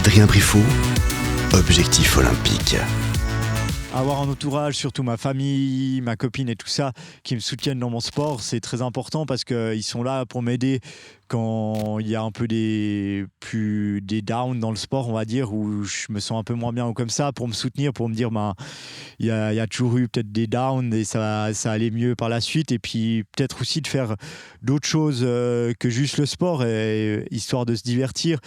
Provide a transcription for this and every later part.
Adrien Briffaut, Objectif Olympique. Avoir un entourage, surtout ma famille, ma copine et tout ça, qui me soutiennent dans mon sport, c'est très important parce qu'ils sont là pour m'aider quand il y a un peu des downs dans le sport, on va dire, où je me sens un peu moins bien ou comme ça, pour me soutenir, pour me dire, il y a toujours eu peut-être des downs et ça allait mieux par la suite. Et puis peut-être aussi de faire d'autres choses que juste le sport, histoire de se divertir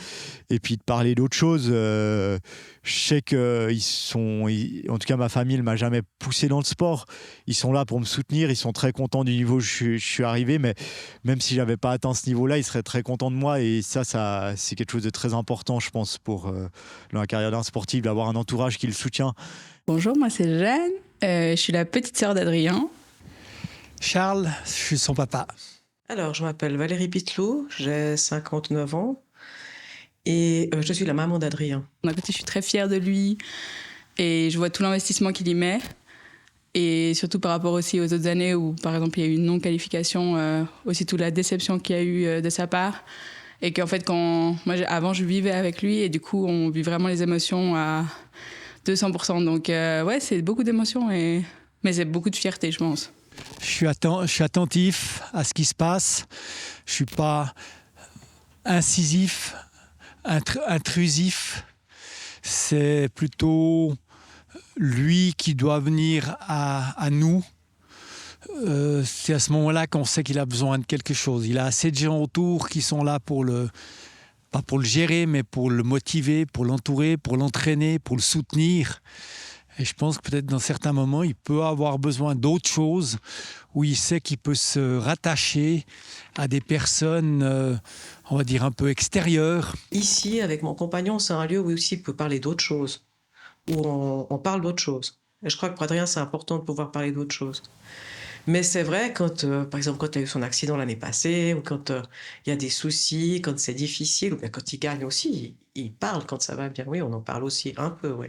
et puis de parler d'autres choses. Je sais en tout cas ma famille ne m'a jamais poussé dans le sport. Ils sont là pour me soutenir, ils sont très contents du niveau où je suis arrivé, mais même si j'avais pas atteint ce niveau-là, ils seraient très contents de moi. Et ça c'est quelque chose de très important, je pense, pour dans la carrière d'un sportif, d'avoir un entourage qui le soutient. Bonjour, moi c'est Jeanne, je suis la petite sœur d'Adrien. Charles, je suis son papa. Alors, je m'appelle Valérie Pittelot, j'ai 59 ans et je suis la maman d'Adrien. D'un côté, je suis très fière de lui et je vois tout l'investissement qu'il y met. Et surtout par rapport aussi aux autres années où, par exemple, il y a eu une non-qualification, aussi toute la déception qu'il y a eu de sa part. Et qu'en fait, avant, je vivais avec lui et du coup, on vit vraiment les émotions à 200%. Donc, ouais, c'est beaucoup d'émotions, mais c'est beaucoup de fierté, je pense. Je suis attentif à ce qui se passe. Je ne suis pas incisif, intrusif. C'est plutôt lui qui doit venir à nous. C'est à ce moment-là qu'on sait qu'il a besoin de quelque chose. Il a assez de gens autour qui sont là pas pour le gérer, mais pour le motiver, pour l'entourer, pour l'entraîner, pour le soutenir. Et je pense que peut-être dans certains moments, il peut avoir besoin d'autre chose, où il sait qu'il peut se rattacher à des personnes, on va dire, un peu extérieures. Ici, avec mon compagnon, c'est un lieu où aussi il peut parler d'autres choses, où on parle d'autres choses. Et je crois que pour Adrien, c'est important de pouvoir parler d'autres choses. Mais c'est vrai, par exemple, quand il a eu son accident l'année passée, ou quand il y a des soucis, quand c'est difficile, ou bien quand il gagne aussi, il parle quand ça va bien. Oui, on en parle aussi un peu, oui.